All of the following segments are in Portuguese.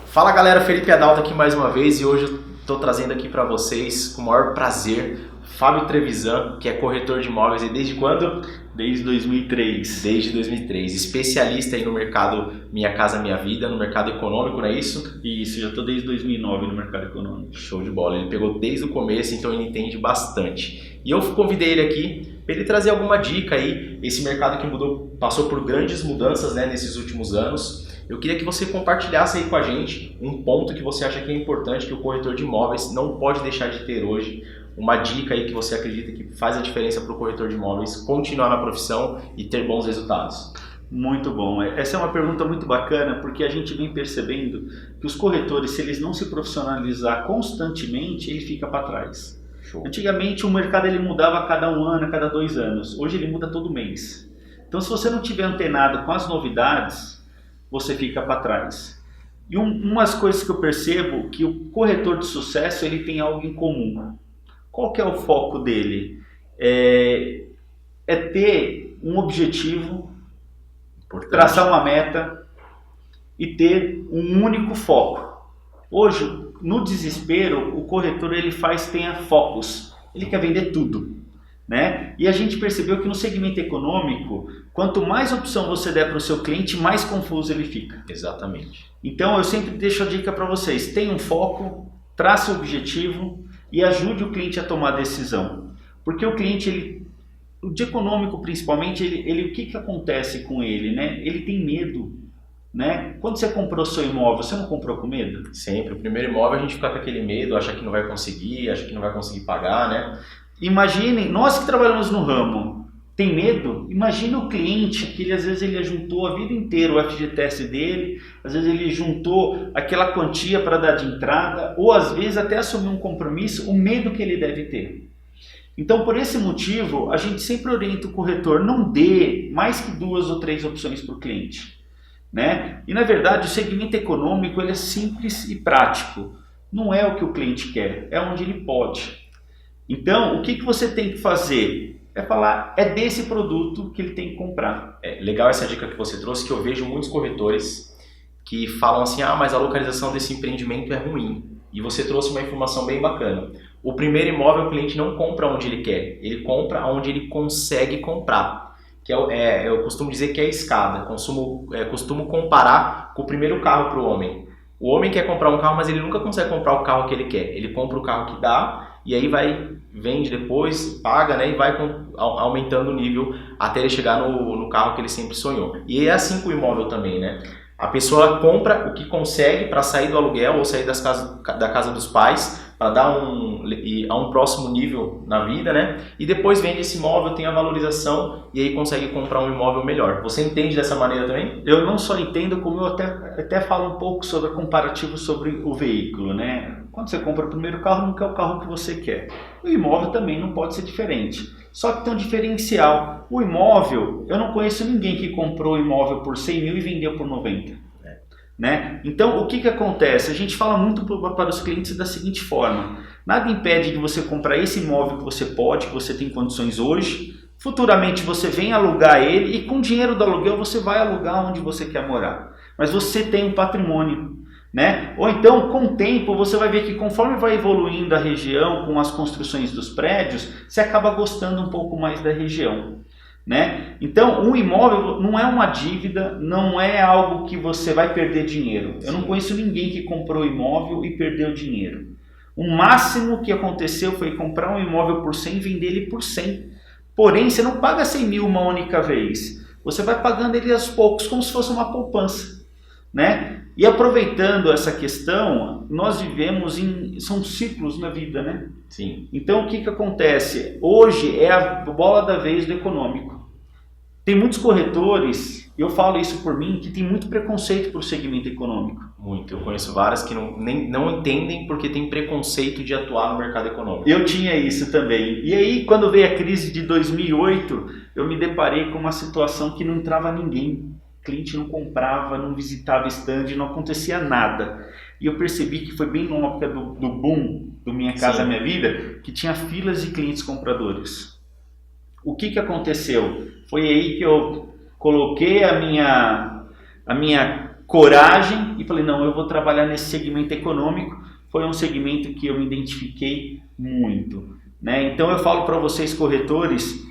Fala galera, Felipe Adalto aqui mais uma vez e hoje eu estou trazendo aqui para vocês com o maior prazer Fábio Trevisan, que é corretor de imóveis e desde quando? Desde 2003. Desde 2003, especialista aí no mercado Minha Casa Minha Vida, no mercado econômico, não é isso? Isso, já estou desde 2009 no mercado econômico. Show de bola, ele pegou desde o começo, então ele entende bastante. E eu convidei ele aqui para ele trazer alguma dica aí, esse mercado que passou por grandes mudanças, né, nesses últimos anos. Eu queria que você compartilhasse aí com a gente um ponto que você acha que é importante, que o corretor de imóveis não pode deixar de ter hoje, uma dica aí que você acredita que faz a diferença para o corretor de imóveis continuar na profissão e ter bons resultados. Muito bom. Essa é uma pergunta muito bacana porque a gente vem percebendo que os corretores, se eles não se profissionalizar constantemente, ele fica para trás. Show. Antigamente o mercado ele mudava a cada 1 ano, a cada 2 anos. Hoje ele muda todo mês. Então se você não tiver antenado com as novidades, você fica para trás. E umas coisas que eu percebo que o corretor de sucesso ele tem algo em comum. Qual que é o foco dele? É ter um objetivo, traçar uma meta e ter um único foco. Hoje, no desespero, o corretor tenha focos. Ele quer vender tudo, né? E a gente percebeu que no segmento econômico, quanto mais opção você der para o seu cliente, mais confuso ele fica. Exatamente. Então eu sempre deixo a dica para vocês: tenha um foco, trace o objetivo e ajude o cliente a tomar a decisão. Porque o cliente, o de econômico principalmente, o que acontece com ele, né? Ele tem medo, né? Quando você comprou seu imóvel, você não comprou com medo? Sempre. O primeiro imóvel a gente fica com aquele medo, acha que não vai conseguir, pagar, né? Imaginem, nós que trabalhamos no ramo, tem medo? Imagina o cliente que às vezes ele juntou a vida inteira o FGTS dele, às vezes ele juntou aquela quantia para dar de entrada, ou às vezes até assumir um compromisso, o medo que ele deve ter. Então, por esse motivo, a gente sempre orienta o corretor: não dê mais que 2 ou 3 opções para o cliente, né? E na verdade o segmento econômico ele é simples e prático, não é o que o cliente quer, é onde ele pode. Então, o que você tem que fazer? É desse produto que ele tem que comprar. É legal essa dica que você trouxe, que eu vejo muitos corretores que falam assim: mas a localização desse empreendimento é ruim. E você trouxe uma informação bem bacana. O primeiro imóvel o cliente não compra onde ele quer, ele compra onde ele consegue comprar. Que eu costumo dizer que é a escada. Costumo comparar com o primeiro carro para o homem. O homem quer comprar um carro, mas ele nunca consegue comprar o carro que ele quer. Ele compra o carro que dá e aí vende depois, paga, né, e vai aumentando o nível até ele chegar no carro que ele sempre sonhou. E é assim com o imóvel também, né? A pessoa compra o que consegue para sair do aluguel ou sair da casa dos pais, para dar a um próximo nível na vida, né? E depois vende esse imóvel, tem a valorização e aí consegue comprar um imóvel melhor. Você entende dessa maneira também? Eu não só entendo, como eu até falo um pouco sobre comparativo sobre o veículo, né? Quando você compra o primeiro carro, nunca é o carro que você quer. O imóvel também não pode ser diferente. Só que tem um diferencial. O imóvel, eu não conheço ninguém que comprou o imóvel por 100 mil e vendeu por 90. Né? Então, o que acontece? A gente fala muito para os clientes da seguinte forma: nada impede de você comprar esse imóvel que você tem condições hoje, futuramente você vem alugar ele e com o dinheiro do aluguel você vai alugar onde você quer morar. Mas você tem um patrimônio, né? Ou então, com o tempo, você vai ver que conforme vai evoluindo a região, com as construções dos prédios, você acaba gostando um pouco mais da região. Né? Então, um imóvel não é uma dívida, não é algo que você vai perder dinheiro. Eu não conheço ninguém que comprou imóvel e perdeu dinheiro. O máximo que aconteceu foi comprar um imóvel por 100 e vender ele por 100. Porém, você não paga 100 mil uma única vez. Você vai pagando ele aos poucos, como se fosse uma poupança. Né? E aproveitando essa questão, nós são ciclos na vida, né? Sim. Então, o que acontece? Hoje é a bola da vez do econômico. Tem muitos corretores, eu falo isso por mim, que tem muito preconceito por segmento econômico. Muito. Eu conheço várias que não entendem porque tem preconceito de atuar no mercado econômico. Eu tinha isso também. E aí, quando veio a crise de 2008, eu me deparei com uma situação que não entrava ninguém. O cliente não comprava, não visitava stand, não acontecia nada. E eu percebi que foi bem na época do boom do Minha Casa Minha Vida, que tinha filas de clientes compradores. O que aconteceu? Foi aí que eu coloquei a minha coragem e falei, não, eu vou trabalhar nesse segmento econômico. Foi um segmento que eu me identifiquei muito, né? Então eu falo para vocês, corretores,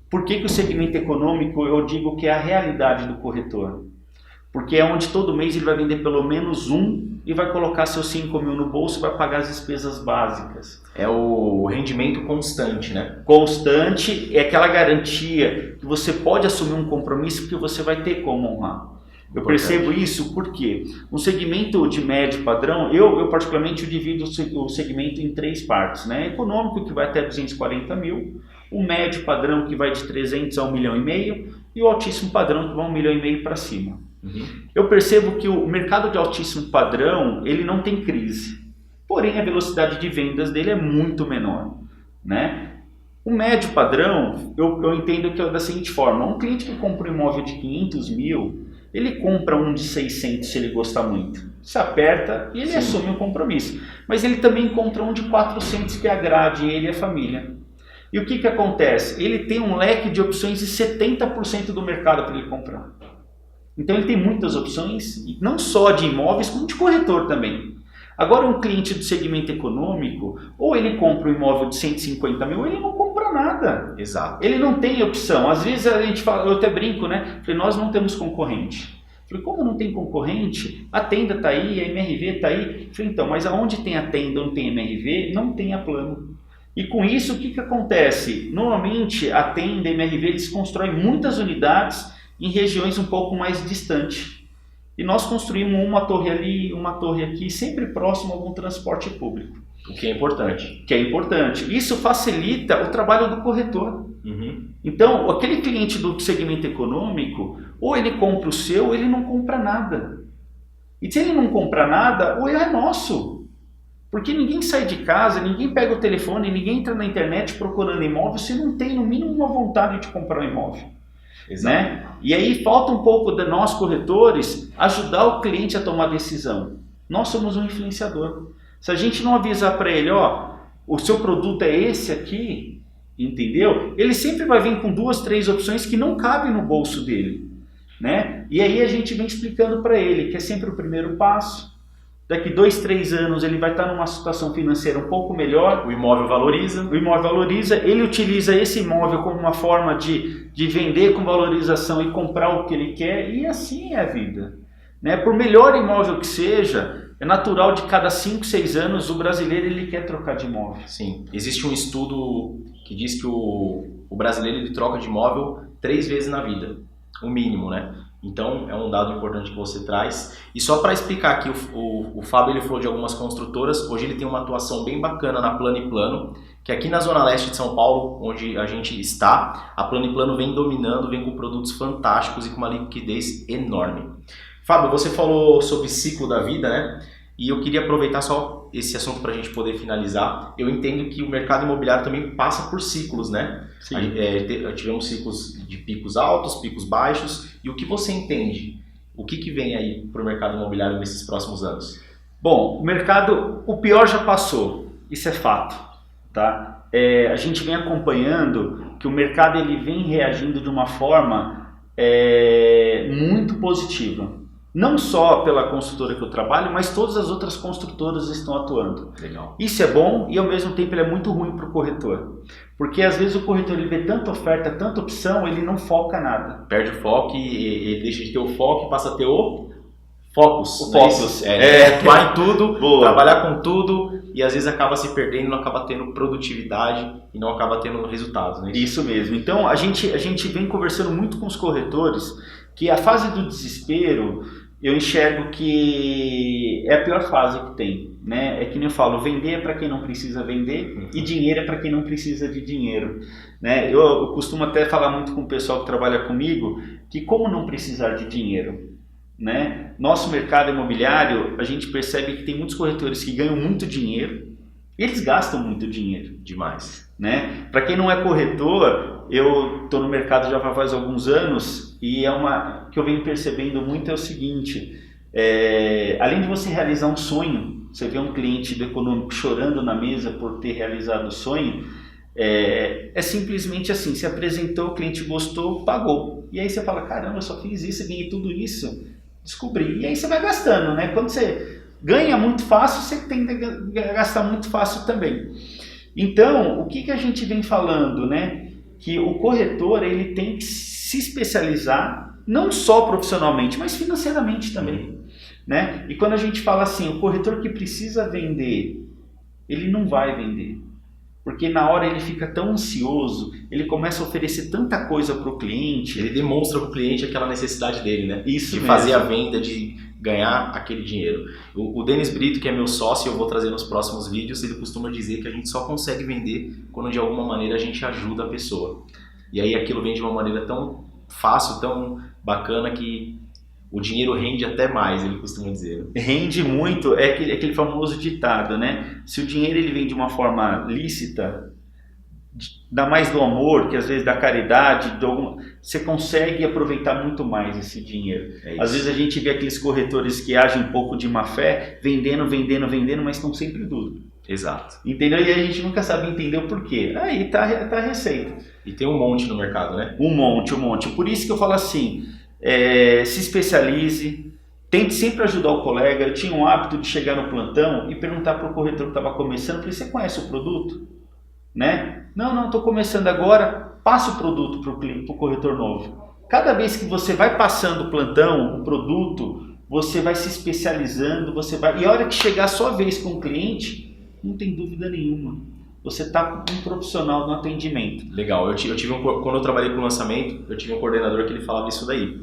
por que o segmento econômico eu digo que é a realidade do corretor? Porque é onde todo mês ele vai vender pelo menos um e vai colocar seus 5 mil no bolso e vai pagar as despesas básicas. É o rendimento constante, né? Constante é aquela garantia que você pode assumir um compromisso porque você vai ter como honrar. Eu percebo isso porque um segmento de médio padrão, eu particularmente divido o segmento em 3 partes, né? Econômico, que vai até 240 mil, o médio padrão, que vai de 300 a 1,5 milhão, e o altíssimo padrão, que vai 1,5 milhão para cima. Eu percebo que o mercado de altíssimo padrão, ele não tem crise, porém a velocidade de vendas dele é muito menor, né? O médio padrão, eu entendo que é da seguinte forma, um cliente que compra um imóvel de 500 mil, ele compra um de 600 se ele gostar muito, se aperta e ele assume um compromisso, mas ele também encontra um de 400 que agrade ele e a família. E o que acontece? Ele tem um leque de opções de 70% do mercado para ele comprar. Então ele tem muitas opções, não só de imóveis, como de corretor também. Agora um cliente do segmento econômico, ou ele compra um imóvel de 150 mil, ou ele não compra nada. Exato. Ele não tem opção. Às vezes a gente fala, eu até brinco, né? Falei, nós não temos concorrente. Falei, como não tem concorrente? A tenda está aí, a MRV está aí. Falei, então, mas aonde tem a tenda, onde tem MRV, não tem a plano. E com isso, o que acontece? Normalmente a tenda e a MRV, eles constroem muitas unidades em regiões um pouco mais distantes. E nós construímos uma torre ali, uma torre aqui, sempre próximo a algum transporte público. O que é importante. Que é importante. Isso facilita o trabalho do corretor. Então, aquele cliente do segmento econômico, ou ele compra o seu, ou ele não compra nada. E se ele não compra nada, o erro é nosso. Porque ninguém sai de casa, ninguém pega o telefone, ninguém entra na internet procurando imóvel se não tem no mínimo uma vontade de comprar um imóvel. Né? E aí falta um pouco de nós corretores ajudar o cliente a tomar decisão. Nós somos um influenciador. Se a gente não avisar para ele, ó, o seu produto é esse aqui, entendeu? Ele sempre vai vir com 2, 3 opções que não cabem no bolso dele, né? E aí a gente vem explicando para ele que é sempre o primeiro passo. Daqui 2, 3 anos ele vai estar numa situação financeira um pouco melhor. O imóvel valoriza. Ele utiliza esse imóvel como uma forma de vender com valorização e comprar o que ele quer, e assim é a vida, né? Por melhor imóvel que seja, é natural de cada 5, 6 anos o brasileiro ele quer trocar de imóvel. Sim, existe um estudo que diz que o brasileiro ele troca de imóvel 3 vezes na vida, o mínimo, né? Então é um dado importante que você traz. E só para explicar aqui, o Fábio ele falou de algumas construtoras. Hoje ele tem uma atuação bem bacana na Plano e Plano, que aqui na Zona Leste de São Paulo, onde a gente está, a Plano e Plano vem dominando, vem com produtos fantásticos e com uma liquidez enorme. Fábio, você falou sobre ciclo da vida, né? E eu queria aproveitar só esse assunto para a gente poder finalizar. Eu entendo que o mercado imobiliário também passa por ciclos, né? Sim. Tivemos ciclos de picos altos, picos baixos. E o que você entende? O que vem aí para o mercado imobiliário nesses próximos anos? Bom, o mercado, o pior já passou. Isso é fato, tá? A gente vem acompanhando que o mercado ele vem reagindo de uma forma muito positiva. Não só pela construtora que eu trabalho, mas todas as outras construtoras estão atuando. Legal. Isso é bom e ao mesmo tempo ele é muito ruim para o corretor. Porque às vezes o corretor ele vê tanta oferta, tanta opção, ele não foca nada. Perde o foco e ele deixa de ter o foco e passa a ter o focus. O focus. Atuar em tudo, Boa. Trabalhar com tudo e às vezes acaba se perdendo, não acaba tendo produtividade e não acaba tendo resultados. Né? Isso mesmo. Então a gente vem conversando muito com os corretores que a fase do desespero eu enxergo que é a pior fase que tem, né? É que nem eu falo, vender é para quem não precisa vender e dinheiro é para quem não precisa de dinheiro, né? Eu costumo até falar muito com o pessoal que trabalha comigo que como não precisar de dinheiro, né? Nosso mercado imobiliário, a gente percebe que tem muitos corretores que ganham muito dinheiro, eles gastam muito dinheiro. Demais. Né? Para quem não é corretor, eu estou no mercado já faz alguns anos e que eu venho percebendo muito é o seguinte, além de você realizar um sonho, você vê um cliente do econômico chorando na mesa por ter realizado o sonho, é simplesmente assim, se apresentou, o cliente gostou, pagou. E aí você fala, caramba, eu só fiz isso, eu ganhei tudo isso descobrir. E aí você vai gastando, né? Quando você ganha muito fácil, você tende a gastar muito fácil também. Então, o que a gente vem falando, né? Que o corretor ele tem que se especializar, não só profissionalmente, mas financeiramente também. Né? E quando a gente fala assim, o corretor que precisa vender, ele não vai vender. Porque na hora ele fica tão ansioso, ele começa a oferecer tanta coisa para o cliente. Ele demonstra para o cliente aquela necessidade dele, né? Isso de mesmo. Fazer a venda, de ganhar aquele dinheiro. O Denis Brito, que é meu sócio, eu vou trazer nos próximos vídeos, ele costuma dizer que a gente só consegue vender quando de alguma maneira a gente ajuda a pessoa. E aí aquilo vem de uma maneira tão fácil, tão bacana que o dinheiro rende até mais, ele costuma dizer. Rende muito, é aquele famoso ditado, né? Se o dinheiro ele vem de uma forma lícita, dá mais do amor, que às vezes da caridade, você consegue aproveitar muito mais esse dinheiro. Às vezes a gente vê aqueles corretores que agem um pouco de má fé, vendendo, mas estão sempre duro. Exato. Entendeu? E a gente nunca sabe entender o porquê. Aí tá a receita. E tem um monte no mercado, né? Um monte. Por isso que eu falo assim, se especialize, tente sempre ajudar o colega. Eu tinha um hábito de chegar no plantão e perguntar para o corretor que estava começando, falei, você conhece o produto? Né? Não, estou começando agora, passe o produto para o corretor novo. Cada vez que você vai passando o plantão, o produto, você vai se especializando, e a hora que chegar a sua vez com o cliente, não tem dúvida nenhuma. Você está com um profissional no atendimento. Legal. Quando eu trabalhei com lançamento, eu tive um coordenador que ele falava isso daí.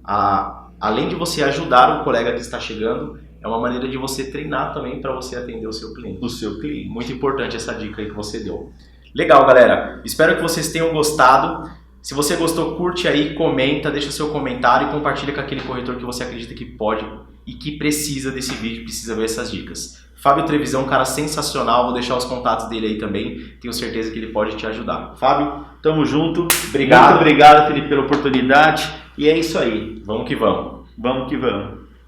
Além de você ajudar o colega que está chegando, é uma maneira de você treinar também para você atender o seu cliente. O seu cliente. Muito importante essa dica aí que você deu. Legal, galera. Espero que vocês tenham gostado. Se você gostou, curte aí, comenta, deixa o seu comentário e compartilha com aquele corretor que você acredita que pode e que precisa desse vídeo, precisa ver essas dicas. Fábio Trevisão, um cara sensacional, vou deixar os contatos dele aí também, tenho certeza que ele pode te ajudar. Fábio, tamo junto. Obrigado. Muito obrigado, Felipe, pela oportunidade. E é isso aí. Vamos que vamos. Vamos que vamos.